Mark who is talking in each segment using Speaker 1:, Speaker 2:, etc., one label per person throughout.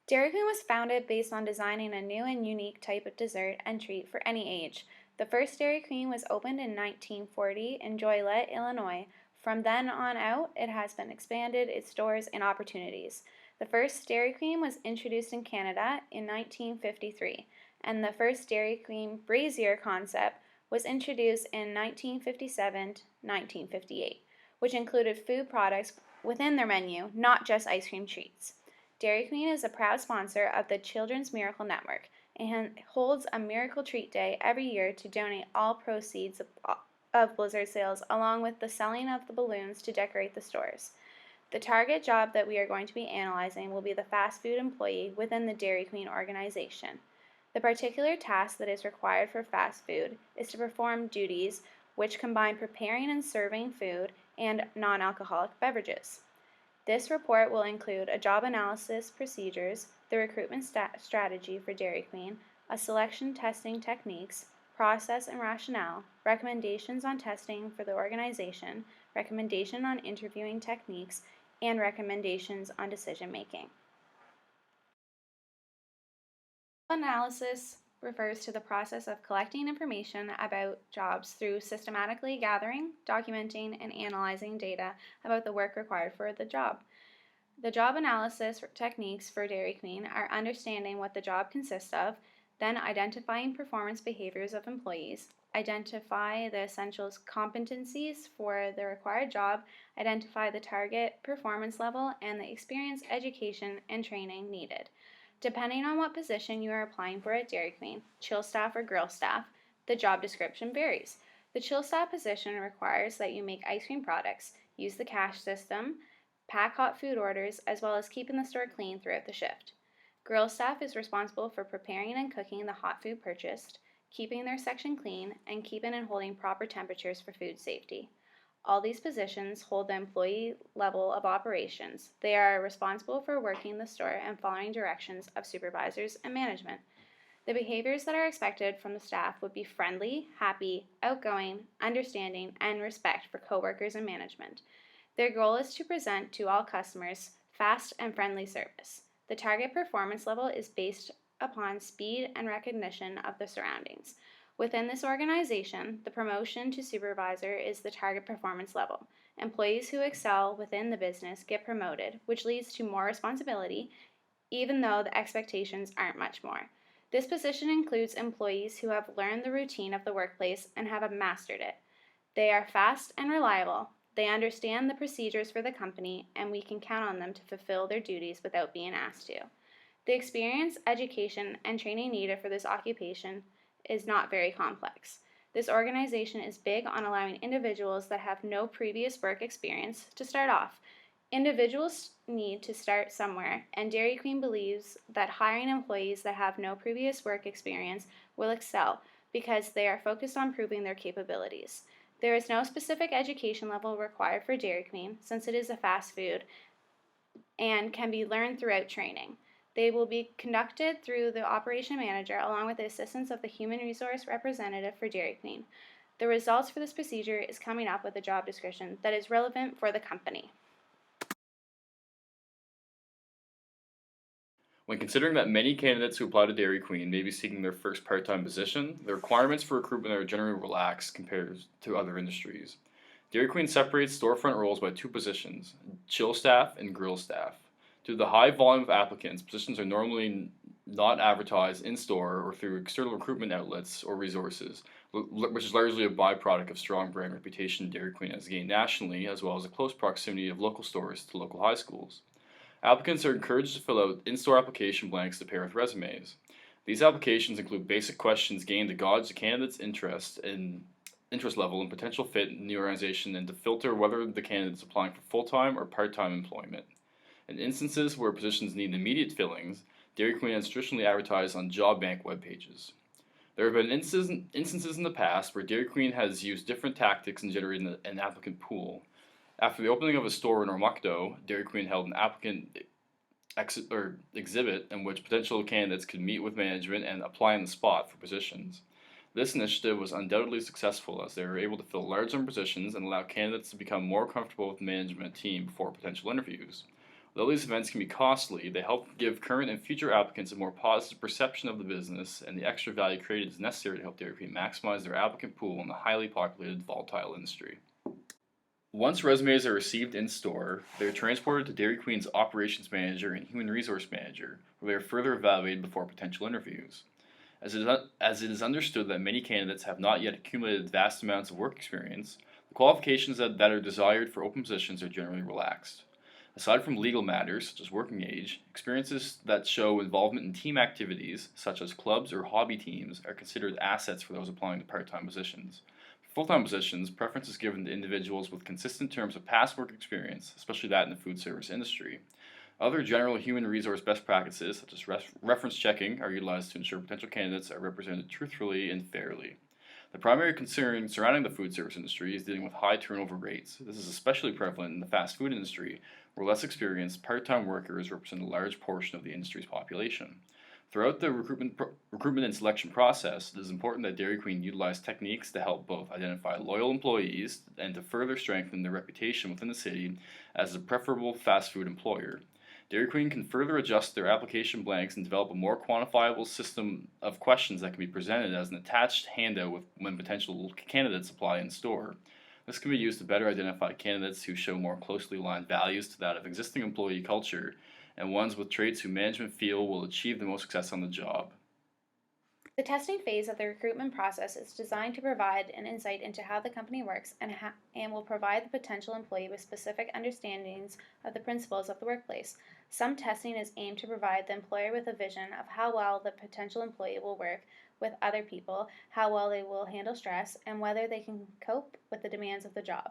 Speaker 1: Dairy Queen was founded based on designing a new and unique type of dessert and treat for any age. The first Dairy Queen was opened in 1940 in Joliet, Illinois. From then on out, it has been expanded its stores and opportunities. The first Dairy Queen was introduced in Canada in 1953, and the first Dairy Queen brazier concept was introduced in 1957 to 1958, which included food products within their menu, not just ice cream treats. Dairy Queen is a proud sponsor of the Children's Miracle Network and holds a Miracle Treat Day every year to donate all proceeds of Blizzard sales, along with the selling of the balloons to decorate the stores. The target job that we are going to be analyzing will be the fast food employee within the Dairy Queen organization. The particular task that is required for fast food is to perform duties which combine preparing and serving food and non-alcoholic beverages. This report will include a job analysis procedures, the recruitment strategy for Dairy Queen, a selection testing techniques, process and rationale, recommendations on testing for the organization, recommendation on interviewing techniques, and recommendations on decision making. Analysis refers to the process of collecting information about jobs through systematically gathering, documenting, and analyzing data about the work required for the job. The job analysis techniques for Dairy Queen are understanding what the job consists of, then identifying performance behaviors of employees, identify the essential competencies for the required job, identify the target performance level, and the experience, education, and training needed. Depending on what position you are applying for at Dairy Queen, chill staff or grill staff, the job description varies. The chill staff position requires that you make ice cream products, use the cash system, pack hot food orders, as well as keeping the store clean throughout the shift. Grill staff is responsible for preparing and cooking the hot food purchased, keeping their section clean, and keeping and holding proper temperatures for food safety. All these positions hold the employee level of operations. They are responsible for working the store and following directions of supervisors and management. The behaviors that are expected from the staff would be friendly, happy, outgoing, understanding, and respect for coworkers and management. Their goal is to present to all customers fast and friendly service. The target performance level is based upon speed and recognition of the surroundings. Within this organization, the promotion to supervisor is the target performance level. Employees who excel within the business get promoted, which leads to more responsibility, even though the expectations aren't much more. This position includes employees who have learned the routine of the workplace and have mastered it. They are fast and reliable. They understand the procedures for the company, and we can count on them to fulfill their duties without being asked to. The experience, education, and training needed for this occupation is not very complex. This organization is big on allowing individuals that have no previous work experience to start off. Individuals need to start somewhere, and Dairy Queen believes that hiring employees that have no previous work experience will excel because they are focused on proving their capabilities. There is no specific education level required for Dairy Queen since it is a fast food and can be learned throughout training. They will be conducted through the operation manager along with the assistance of the human resource representative for Dairy Queen. The results for this procedure is coming up with a job description that is relevant for the company.
Speaker 2: When considering that many candidates who apply to Dairy Queen may be seeking their first part-time position, the requirements for recruitment are generally relaxed compared to other industries. Dairy Queen separates storefront roles by two positions, chill staff and grill staff. Due to the high volume of applicants, positions are normally not advertised in-store or through external recruitment outlets or resources, which is largely a byproduct of strong brand reputation Dairy Queen has gained nationally, as well as a close proximity of local stores to local high schools. Applicants are encouraged to fill out in-store application blanks to pair with resumes. These applications include basic questions gained to gauge the candidate's interest level and potential fit in the organization and to filter whether the candidate is applying for full-time or part-time employment. In instances where positions need immediate fillings, Dairy Queen has traditionally advertised on job bank web pages. There have been instances in the past where Dairy Queen has used different tactics in generating an applicant pool. After the opening of a store in Ormocto, Dairy Queen held an applicant exhibit in which potential candidates could meet with management and apply on the spot for positions. This initiative was undoubtedly successful as they were able to fill large number of positions and allow candidates to become more comfortable with the management team before potential interviews. Though these events can be costly, they help give current and future applicants a more positive perception of the business, and the extra value created is necessary to help Dairy Queen maximize their applicant pool in the highly populated volatile industry. Once resumes are received in store, they are transported to Dairy Queen's operations manager and human resource manager, where they are further evaluated before potential interviews. As it is understood that many candidates have not yet accumulated vast amounts of work experience, the qualifications that are desired for open positions are generally relaxed. Aside from legal matters, such as working age, experiences that show involvement in team activities, such as clubs or hobby teams, are considered assets for those applying to part-time positions. For full-time positions, preference is given to individuals with consistent terms of past work experience, especially that in the food service industry. Other general human resource best practices, such as reference checking, are utilized to ensure potential candidates are represented truthfully and fairly. The primary concern surrounding the food service industry is dealing with high turnover rates. This is especially prevalent in the fast food industry, where less experienced part-time workers represent a large portion of the industry's population. Throughout the recruitment and selection process, it is important that Dairy Queen utilize techniques to help both identify loyal employees and to further strengthen their reputation within the city as a preferable fast food employer. Dairy Queen can further adjust their application blanks and develop a more quantifiable system of questions that can be presented as an attached handout when potential candidates apply in store. This can be used to better identify candidates who show more closely aligned values to that of existing employee culture and ones with traits who management feel will achieve the most success on the job.
Speaker 1: The testing phase of the recruitment process is designed to provide an insight into how the company works and will provide the potential employee with specific understandings of the principles of the workplace. Some testing is aimed to provide the employer with a vision of how well the potential employee will work with other people, how well they will handle stress, and whether they can cope with the demands of the job.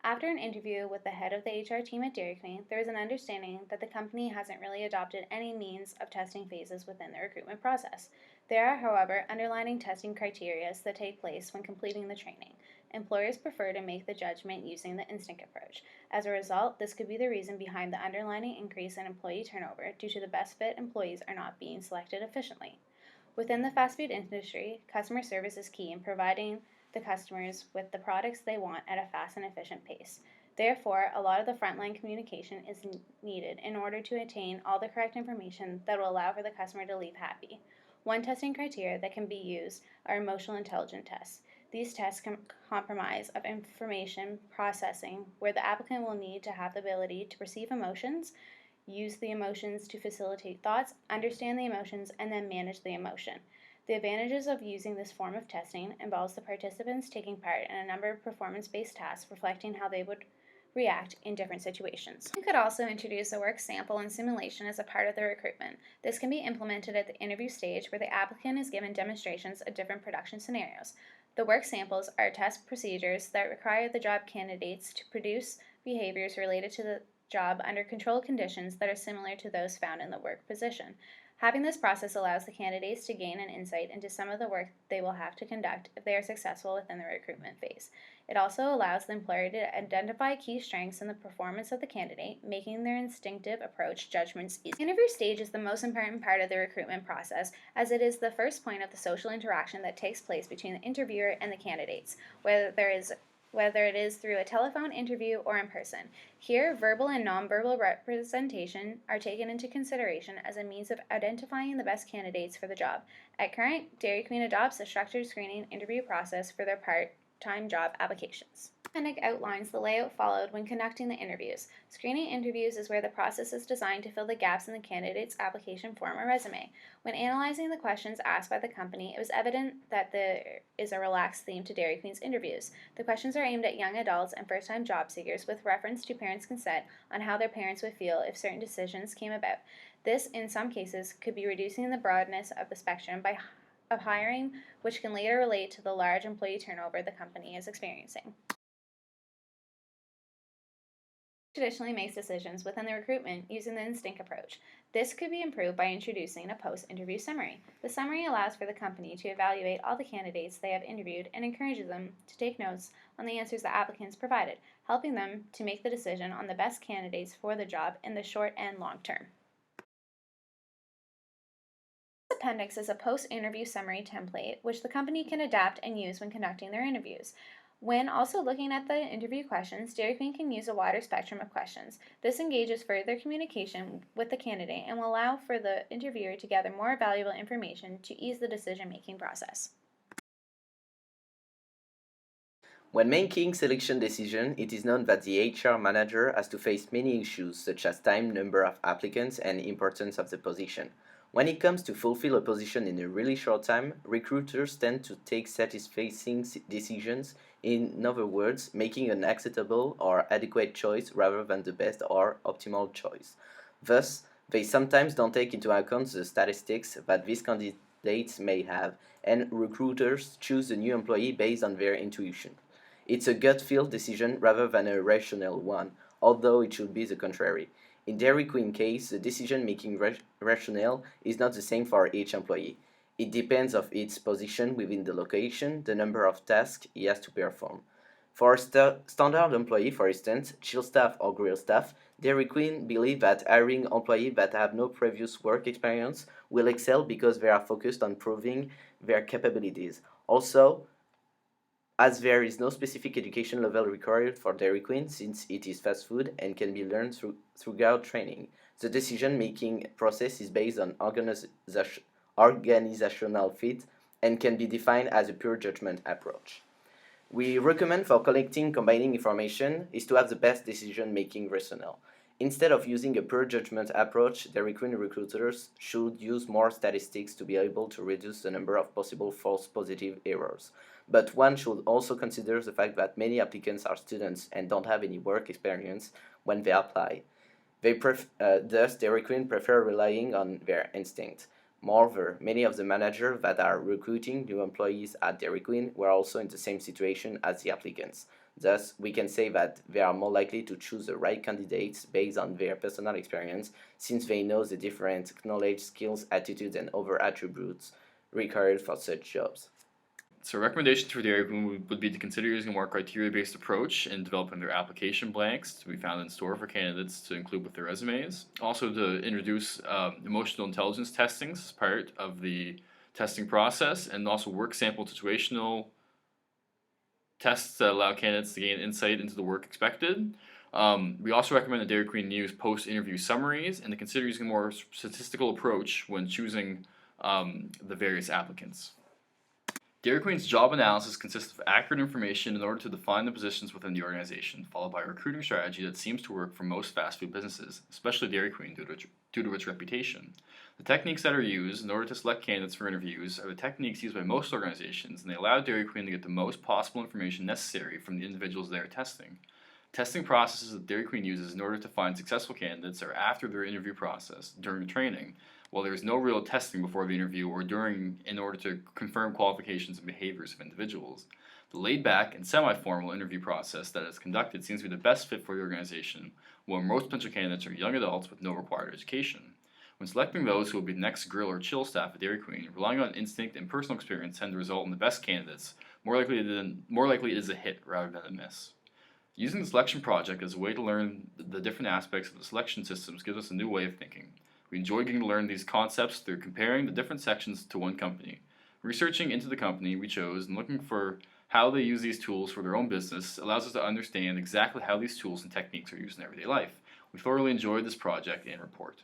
Speaker 1: After an interview with the head of the HR team at Dairy Queen, there is an understanding that the company hasn't really adopted any means of testing phases within the recruitment process. There are, however, underlying testing criteria that take place when completing the training. Employers prefer to make the judgment using the instinct approach. As a result, this could be the reason behind the underlying increase in employee turnover due to the best fit employees are not being selected efficiently. Within the fast food industry, customer service is key in providing the customers with the products they want at a fast and efficient pace. Therefore, a lot of the frontline communication is needed in order to attain all the correct information that will allow for the customer to leave happy. One testing criteria that can be used are emotional intelligence tests. These tests comprise of information processing where the applicant will need to have the ability to perceive emotions, use the emotions to facilitate thoughts, understand the emotions, and then manage the emotion. The advantages of using this form of testing involves the participants taking part in a number of performance-based tasks reflecting how they would react in different situations. We could also introduce a work sample and simulation as a part of the recruitment. This can be implemented at the interview stage where the applicant is given demonstrations of different production scenarios. The work samples are test procedures that require the job candidates to produce behaviors related to the job under controlled conditions that are similar to those found in the work position. Having this process allows the candidates to gain an insight into some of the work they will have to conduct if they are successful within the recruitment phase. It also allows the employer to identify key strengths in the performance of the candidate, making their instinctive approach judgments easy. The interview stage is the most important part of the recruitment process, as it is the first point of the social interaction that takes place between the interviewer and the candidates, whether it is through a telephone interview or in person. Here, verbal and nonverbal representation are taken into consideration as a means of identifying the best candidates for the job. At current, Dairy Queen adopts a structured screening interview process for their part-time job applications. Appendix outlines the layout followed when conducting the interviews. Screening interviews is where the process is designed to fill the gaps in the candidate's application form or resume. When analyzing the questions asked by the company, it was evident that there is a relaxed theme to Dairy Queen's interviews. The questions are aimed at young adults and first-time job seekers with reference to parents' consent on how their parents would feel if certain decisions came about. This, in some cases, could be reducing the broadness of the spectrum of hiring, which can later relate to the large employee turnover the company is experiencing. Traditionally makes decisions within the recruitment using the instinct approach. This could be improved by introducing a post-interview summary. The summary allows for the company to evaluate all the candidates they have interviewed and encourages them to take notes on the answers the applicants provided, helping them to make the decision on the best candidates for the job in the short and long term. This appendix is a post-interview summary template which the company can adapt and use when conducting their interviews. When also looking at the interview questions, Dairy Queen can use a wider spectrum of questions. This engages further communication with the candidate and will allow for the interviewer to gather more valuable information to ease the decision-making process.
Speaker 3: When making selection decision, it is known that the HR manager has to face many issues such as time, number of applicants, and importance of the position. When it comes to fulfill a position in a really short time, recruiters tend to take satisfying decisions, in other words, making an acceptable or adequate choice rather than the best or optimal choice. Thus, they sometimes don't take into account the statistics that these candidates may have, and recruiters choose a new employee based on their intuition. It's a gut feel decision rather than a rational one, although it should be the contrary. In Dairy Queen case, the decision-making rationale is not the same for each employee. It depends of its position within the location, the number of tasks he has to perform. For a standard employee, for instance, chill staff or grill staff, Dairy Queen believe that hiring employees that have no previous work experience will excel because they are focused on proving their capabilities. Also, as there is no specific education level required for Dairy Queen since it is fast food and can be learned throughout training, the decision-making process is based on organizational fit and can be defined as a pure judgment approach. We recommend for combining information is to have the best decision-making rationale. Instead of using a pure judgment approach, Dairy Queen recruiters should use more statistics to be able to reduce the number of possible false positive errors. But one should also consider the fact that many applicants are students and don't have any work experience when they apply. Thus, Dairy Queen prefer relying on their instinct. Moreover, many of the managers that are recruiting new employees at Dairy Queen were also in the same situation as the applicants. Thus, we can say that they are more likely to choose the right candidates based on their personal experience, since they know the different knowledge, skills, attitudes, and other attributes required for such jobs.
Speaker 2: So a recommendation for Dairy Queen would be to consider using a more criteria-based approach in developing their application blanks to be found in store for candidates to include with their resumes. Also to introduce emotional intelligence testing as part of the testing process, and also work sample situational tests that allow candidates to gain insight into the work expected. We also recommend that Dairy Queen use post-interview summaries and to consider using a more statistical approach when choosing the various applicants. Dairy Queen's job analysis consists of accurate information in order to define the positions within the organization, followed by a recruiting strategy that seems to work for most fast food businesses, especially Dairy Queen due to its reputation. The techniques that are used in order to select candidates for interviews are the techniques used by most organizations, and they allow Dairy Queen to get the most possible information necessary from the individuals they are testing. Testing processes that Dairy Queen uses in order to find successful candidates are after their interview process, during training, while there is no real testing before the interview or during in order to confirm qualifications and behaviors of individuals. The laid-back and semi-formal interview process that is conducted seems to be the best fit for the organization, where most potential candidates are young adults with no required education. When selecting those who will be the next grill or chill staff at Dairy Queen, relying on instinct and personal experience tend to result in the best candidates. More likely it is a hit rather than a miss. Using the selection project as a way to learn the different aspects of the selection systems gives us a new way of thinking. We enjoy getting to learn these concepts through comparing the different sections to one company. Researching into the company we chose and looking for how they use these tools for their own business allows us to understand exactly how these tools and techniques are used in everyday life. We thoroughly enjoyed this project and report.